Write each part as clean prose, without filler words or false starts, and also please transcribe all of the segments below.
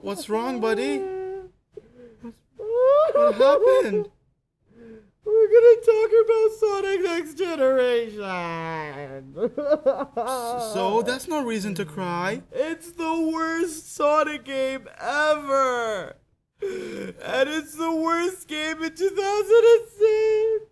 What's wrong, buddy? What happened? We're gonna talk about Sonic Next Generation. So that's no reason to cry. It's the worst Sonic game ever. And it's the worst game in 2006.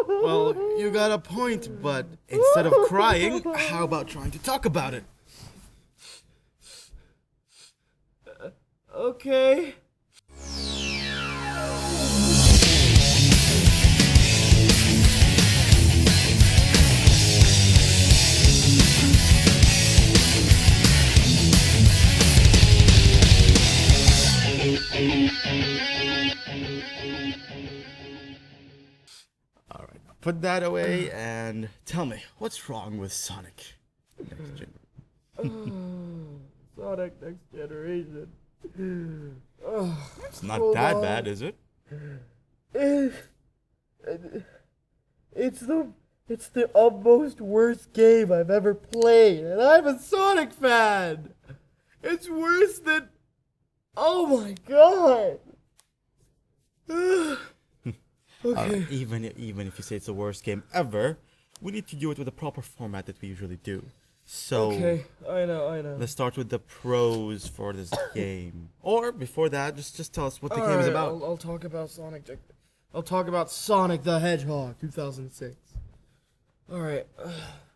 Well, you got a point, but instead of crying, how about trying to talk about it? Okay. Alright, put that away and tell me, what's wrong with Sonic? Sonic Next Generation. It's not that bad, is it? It's the almost worst game I've ever played, and I'm a Sonic fan. It's worse than. Oh my god. Okay. Even if you say it's the worst game ever, we need to do it with the proper format that we usually do. So, Okay, I know. let's start with the pros for this game. Or before that, just tell us what the game is about. I'll talk about Sonic. I'll talk about Sonic the Hedgehog 2006. All right,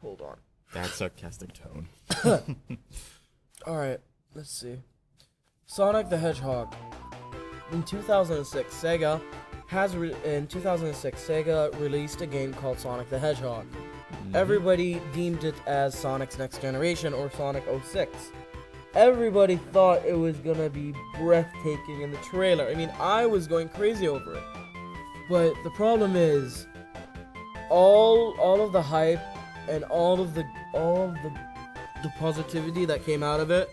hold on. That sarcastic tone. All right, let's see. Sonic the Hedgehog. In 2006, Sega released a game called Sonic the Hedgehog. Everybody deemed it as Sonic's Next Generation or Sonic 06. Everybody thought it was gonna be breathtaking in the trailer. I mean, I was going crazy over it. But the problem is, all of the hype and all of the positivity that came out of it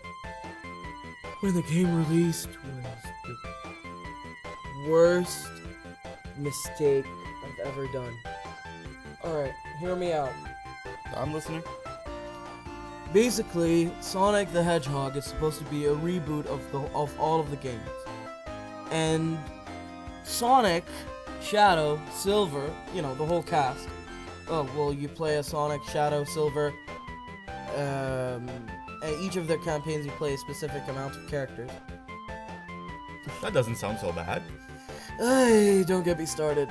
when the game released was the worst mistake I've ever done. Alright, hear me out. I'm listening. Basically, Sonic the Hedgehog is supposed to be a reboot of all of the games. And Sonic, Shadow, Silver, the whole cast. Oh, well, you play as Sonic, Shadow, Silver, and each of their campaigns you play a specific amount of characters. That doesn't sound so bad. Ay, don't get me started.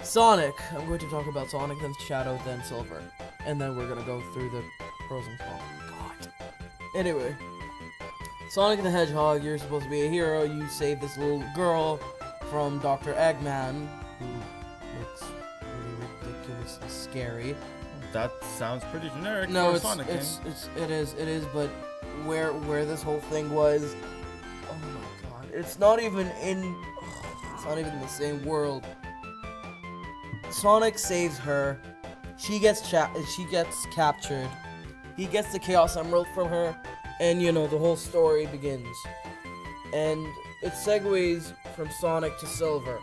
Sonic, I'm going to talk about Sonic, then Shadow, then Silver. And then we're gonna go through the pros and cons. God. Anyway, Sonic the Hedgehog, you're supposed to be a hero. You save this little girl from Dr. Eggman, who looks really ridiculously scary. That sounds pretty generic No, for a Sonic game. it is, but where this whole thing was, oh my god, it's not even in the same world. Sonic saves her. She gets captured. He gets the Chaos Emerald from her, and the whole story begins. And it segues from Sonic to Silver.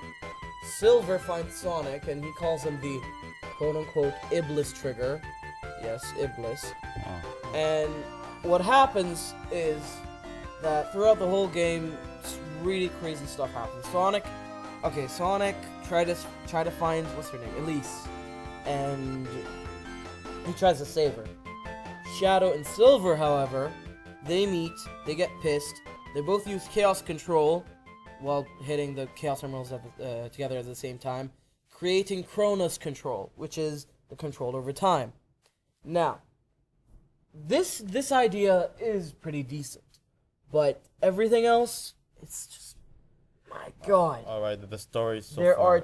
Silver finds Sonic, and he calls him the quote-unquote Iblis trigger. Yes, Iblis. And what happens is that throughout the whole game, really crazy stuff happens. Sonic tried to find, what's her name, Elise, and he tries to save her. Shadow and Silver, however, they meet, they get pissed, they both use Chaos Control while hitting the Chaos Emeralds together at the same time, creating Kronos Control, which is the control over time. Now, this idea is pretty decent, but everything else, it's just, my god. All right, the story so There far. are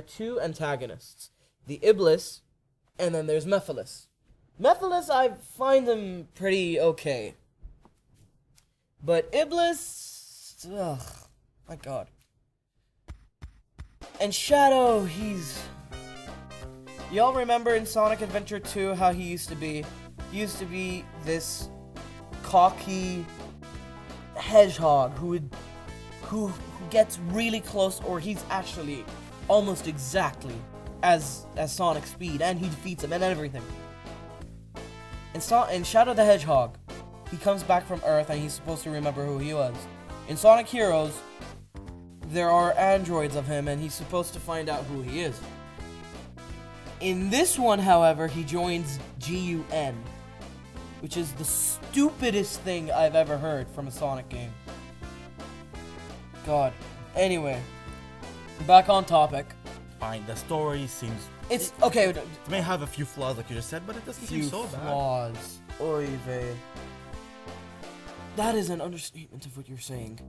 two antagonists, the Iblis, and then there's Mephiles. Mephiles, I find him pretty okay, but Iblis, ugh, my god. And Shadow, y'all remember in Sonic Adventure 2 how he used to be? He used to be this cocky hedgehog who gets really close, or he's actually almost exactly as Sonic Speed, and he defeats him and everything. In Shadow the Hedgehog, he comes back from Earth and he's supposed to remember who he was. In Sonic Heroes, there are androids of him and he's supposed to find out who he is. In this one, however, he joins GUN, which is the stupidest thing I've ever heard from a Sonic game. God. Anyway, back on topic. Fine, the story seems... It's okay. It may have a few flaws, like you just said, but it doesn't seem so bad. Flaws. Oy vey. That is an understatement of what you're saying.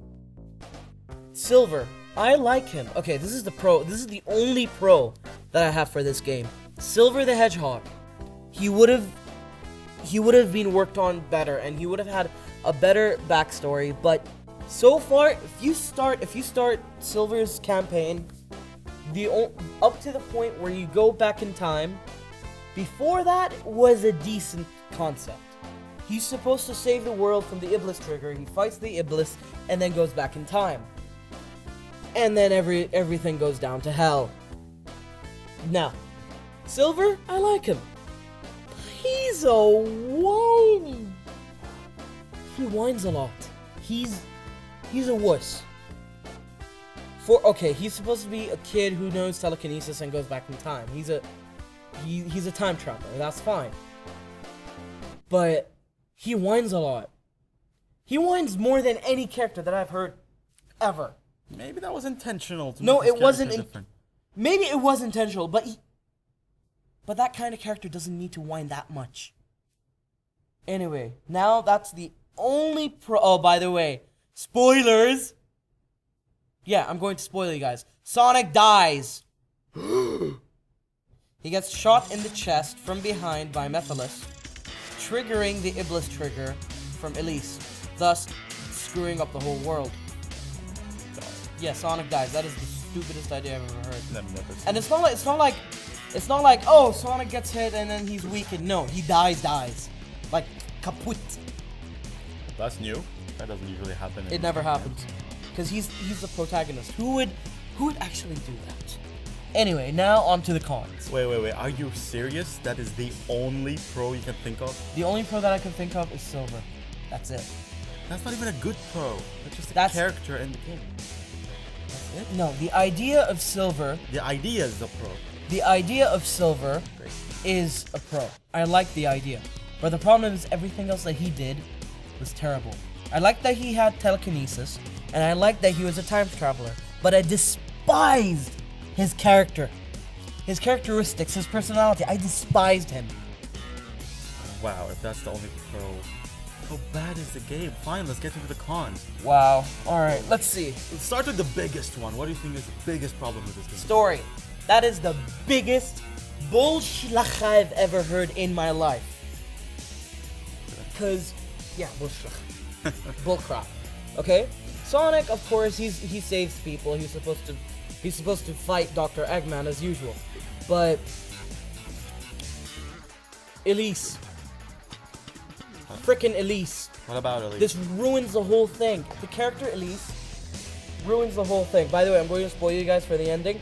Silver. I like him. Okay, this is the pro. This is the only pro that I have for this game. Silver the Hedgehog. He would have been worked on better, and he would have had a better backstory. But so far, if you start Silver's campaign, up to the point where you go back in time, before that was a decent concept. He's supposed to save the world from the Iblis trigger. He fights the Iblis and then goes back in time. And then everything goes down to hell. Now, Silver, I like him. He's a whiny. He whines a lot. He's a wuss. He's supposed to be a kid who knows telekinesis and goes back in time. He's a time traveler. That's fine. But he whines a lot. He whines more than any character that I've heard ever. Maybe that was intentional. No, it wasn't. Maybe it was intentional, but that kind of character doesn't need to whine that much. Anyway, now that's the only pro. Oh, by the way, spoilers. Yeah, I'm going to spoil you guys. Sonic dies. He gets shot in the chest from behind by Mephiles, triggering the Iblis trigger from Elise, thus screwing up the whole world. Yeah, Sonic dies. That is the stupidest idea I've ever heard. And it's not like oh, Sonic gets hit and then he's weakened. No, he dies. Like kaput. That's new. That doesn't usually happen. It never happens. Because he's the protagonist. Who would actually do that? Anyway, now on to the cons. Wait. Are you serious? That is the only pro you can think of? The only pro that I can think of is Silver. That's it. That's not even a good pro. That's just a character in the game. That's it? No, the idea of Silver... The idea is the pro. The idea of Silver is a pro. I like the idea. But the problem is everything else that he did was terrible. I like that he had telekinesis, and I like that he was a time traveler, but I despised his character. His characteristics, his personality, I despised him. Wow, if that's the only pro, how bad is the game? Fine, let's get into the cons. Wow. Alright, let's see. Let's start with the biggest one. What do you think is the biggest problem with this game? Story. That is the biggest bullshit I've ever heard in my life. Cause, yeah, bullshit. Bullcrap. Okay? Sonic, of course, he saves people. He's supposed to fight Dr. Eggman as usual. But Elise. Frickin' Elise. What about Elise? This ruins the whole thing. The character Elise ruins the whole thing. By the way, I'm going to spoil you guys for the ending.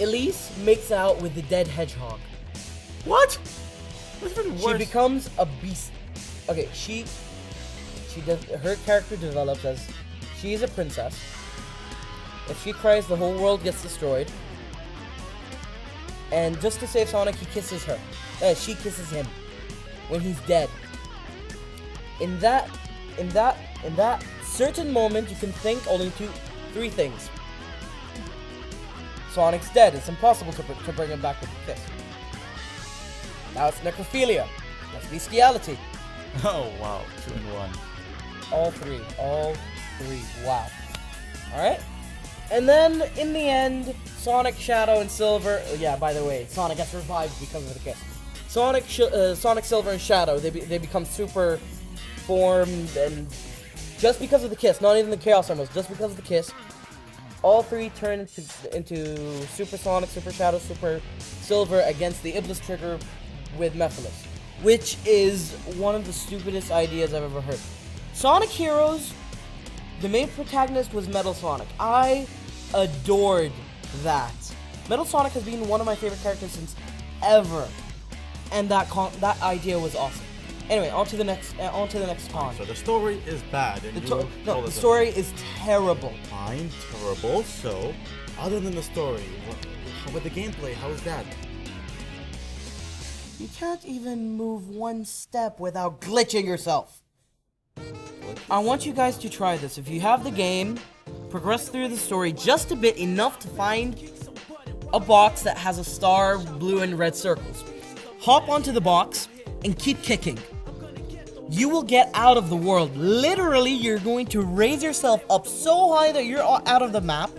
Elise makes out with the dead hedgehog. What? That's even worse. She becomes a beast. Okay, her character develops as she is a princess. If she cries, the whole world gets destroyed. And just to save Sonic, he kisses her. She kisses him when he's dead. In that certain moment, you can think only three things. Sonic's dead. It's impossible to bring him back with a kiss. Now it's necrophilia. That's bestiality. Oh wow, 2 in 1. All three. Wow. Alright? And then, in the end, Sonic, Shadow, and Silver... Yeah, by the way, Sonic gets revived because of the kiss. Sonic, Silver, and Shadow, they become super formed, and just because of the kiss, not even the Chaos Emeralds, just because of the kiss, all three turn into Super Sonic, Super Shadow, Super Silver against the Iblis trigger with Mephiles, which is one of the stupidest ideas I've ever heard. Sonic Heroes, the main protagonist was Metal Sonic. I adored that. Metal Sonic has been one of my favorite characters since ever, and that idea was awesome. Anyway, on to the next con. So the story is bad, and the story is terrible. Fine, terrible. So, other than the story, how about the gameplay? How is that? You can't even move one step without glitching yourself. I want you guys to try this. If you have the game, progress through the story just a bit, enough to find a box that has a star, blue and red circles. Hop onto the box and keep kicking. You will get out of the world. Literally, you're going to raise yourself up so high that you're out of the map,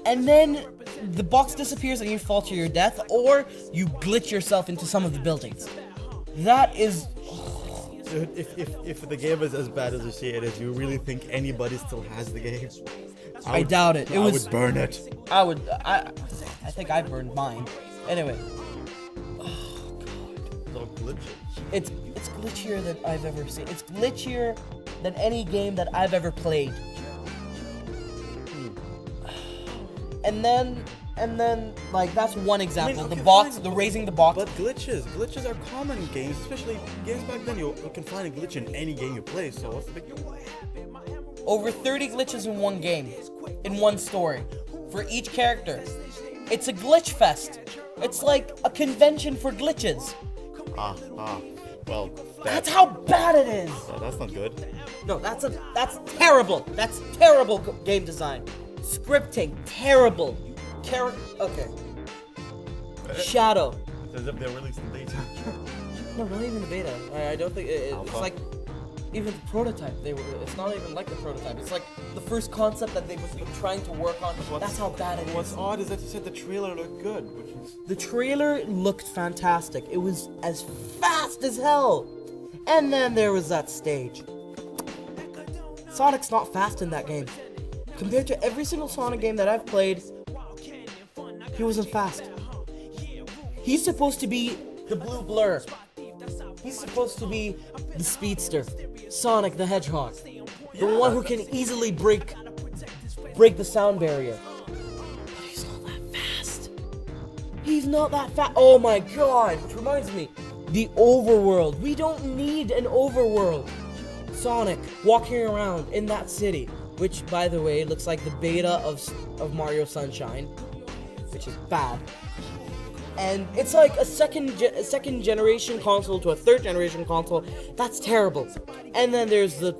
and then the box disappears and you fall to your death, or you glitch yourself into some of the buildings. That is... Dude, if the game is as bad as you say it is, you really think anybody still has the game? I doubt it. I would burn it. I think I burned mine. Anyway. So glitchy. It's glitchier than I've ever seen. It's glitchier than any game that I've ever played. And then, like, that's one example. Okay, the box, fine. the raising the box. But glitches are common in games, especially games back then. You can find a glitch in any game you play. So what's the big deal? Over 30 glitches in one game, in one story, for each character. It's a glitch fest. It's like a convention for glitches. Well, That's how bad it is. that's not good. No, that's terrible. That's terrible game design. Scripting, terrible. Okay. Shadow. It's as if they're releasing data. No, not even the beta. I don't think it's like even the prototype. It's not even like the prototype. It's like the first concept that they've been trying to work on. That's how bad it is. What's odd is that you said the trailer looked good, The trailer looked fantastic. It was as fast as hell. And then there was that stage. Sonic's not fast in that game. Compared to every single Sonic game that I've played, he wasn't fast. He's supposed to be the blue blur. He's supposed to be the speedster, Sonic the Hedgehog, the one who can easily break the sound barrier. But he's not that fast. He's not that fast. Oh my god, which reminds me, the overworld. We don't need an overworld. Sonic walking around in that city, which, by the way, looks like the beta of Mario Sunshine, which is bad. And it's like a second generation console to a third generation console. That's terrible. And then there's the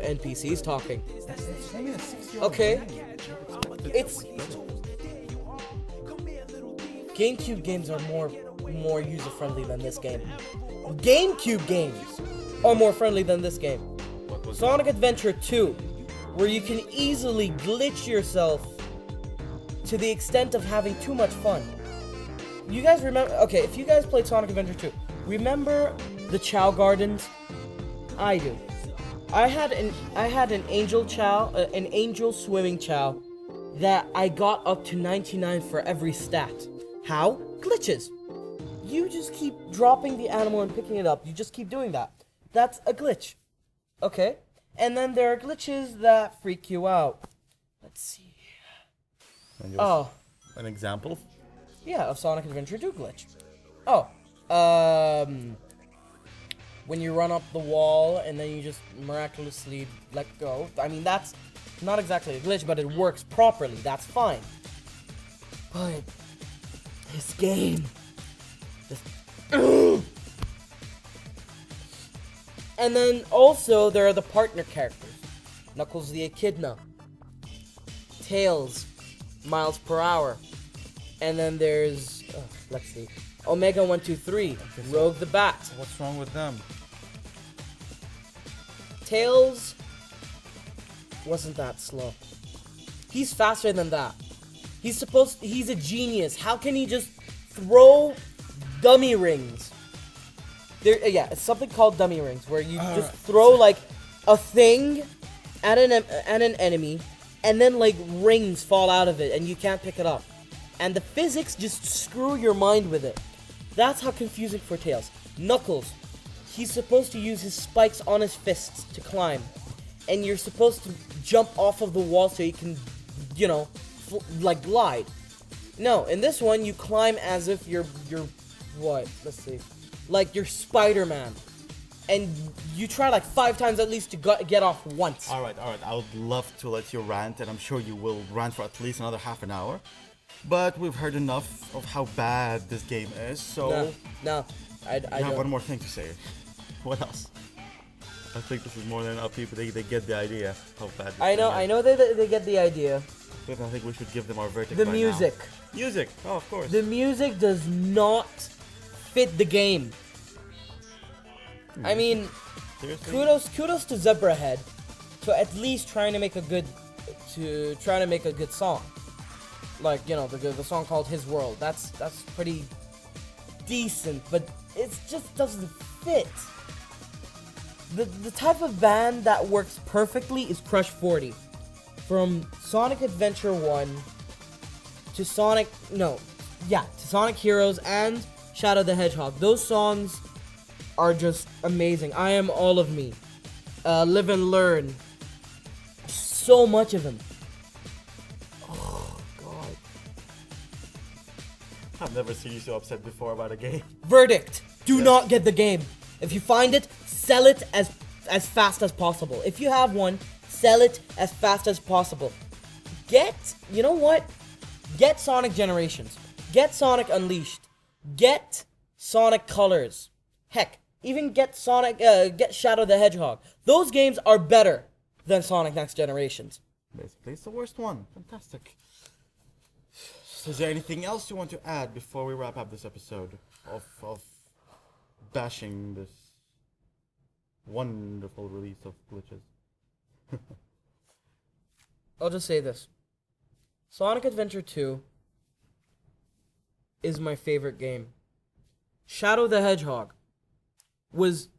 NPCs talking. Okay. It's GameCube games are more user friendly than this game. GameCube games are more friendly than this game. Sonic Adventure 2, where you can easily glitch yourself to the extent of having too much fun. You guys remember? Okay, if you guys played Sonic Adventure 2, remember the Chow Gardens? I do. I had an angel chow, an angel swimming chow that I got up to 99 for every stat. How? Glitches. You just keep dropping the animal and picking it up. You just keep doing that. That's a glitch. Okay? And then there are glitches that freak you out. Let's see. An example? Yeah, of Sonic Adventure 2 glitch. When you run up the wall and then you just miraculously let go. I mean, that's not exactly a glitch, but it works properly. That's fine. But this game... And then also there are the partner characters. Knuckles the Echidna. Tails. Miles per hour. And then there's, let's see, Omega 123, Rogue the Bat. What's wrong with them? Tails wasn't that slow. He's faster than that. He's a genius. How can he just throw dummy rings? It's something called dummy rings, where you just throw like a thing at an enemy, and then like rings fall out of it, and you can't pick it up. And the physics just screw your mind with it. That's how confusing for Tails. Knuckles, he's supposed to use his spikes on his fists to climb. And you're supposed to jump off of the wall so you can, glide. No, in this one you climb as if you're what? Let's see. Like you're Spider-Man. And you try like 5 times at least to get off once. Alright, I would love to let you rant, and I'm sure you will rant for at least another half an hour. But we've heard enough of how bad this game is, so... No, I have don't. one more thing to say. What else? I think this is more than enough people, they get the idea how bad this I game is. know they get the idea. But I think we should give them our verdict The by music. now. Music! Oh, of course. The music does not fit the game. I mean, Seriously? kudos to Zebrahead to at least trying to make a good song. Like, you know, the song called His World. That's pretty decent, but it just doesn't fit. The type of band that works perfectly is Crush 40. From Sonic Adventure 1 to Sonic Heroes and Shadow the Hedgehog. Those songs are just amazing. I Am All of Me, Live and Learn, so much of them. Oh god. I've never seen you so upset before about a game. Verdict: do not get the game. If you find it, sell it as fast as possible. If you have one, sell it as fast as possible. You know what? Get Sonic Generations. Get Sonic Unleashed. Get Sonic Colors. Heck, even get Shadow the Hedgehog. Those games are better than Sonic Next Generations. Basically, it's the worst one. Fantastic. Is there anything else you want to add before we wrap up this episode of bashing this wonderful release of glitches? I'll just say this. Sonic Adventure 2 is my favorite game. Shadow the Hedgehog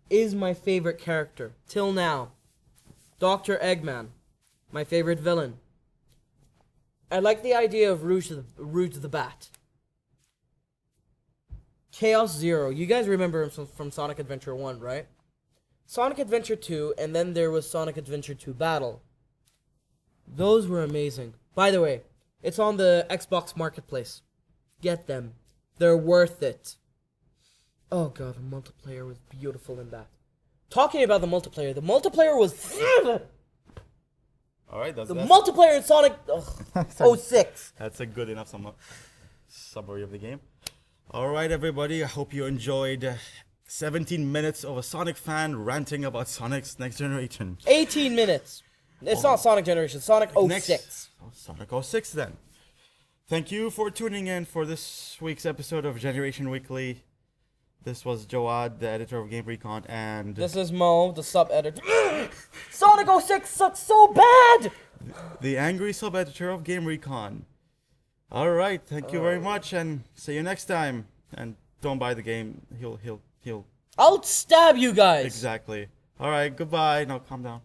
is my favorite character till now. Dr. Eggman, my favorite villain. I like the idea of Rouge the Bat. Chaos Zero, you guys remember him from Sonic Adventure 1, right? Sonic Adventure 2, and then there was Sonic Adventure 2 Battle. Those were amazing. By the way, it's on the Xbox Marketplace. Get them. They're worth it. Oh god, the multiplayer was beautiful in that. Talking about the multiplayer was... Alright, that's multiplayer in Sonic 06. That's a good enough summary of the game. Alright, everybody, I hope you enjoyed 17 minutes of a Sonic fan ranting about Sonic's Next Generation. 18 minutes. It's not Sonic Generation, Sonic 06. Sonic 06 then. Thank you for tuning in for this week's episode of Generation Weekly. This was Joad, the editor of Game Rekon, and... This is Mo, the sub-editor. Sonic 06 sucks so bad! The angry sub-editor of Game Rekon. Alright, thank you very much, and see you next time. And don't buy the game, he'll... I'll stab you guys! Exactly. Alright, goodbye. No, calm down.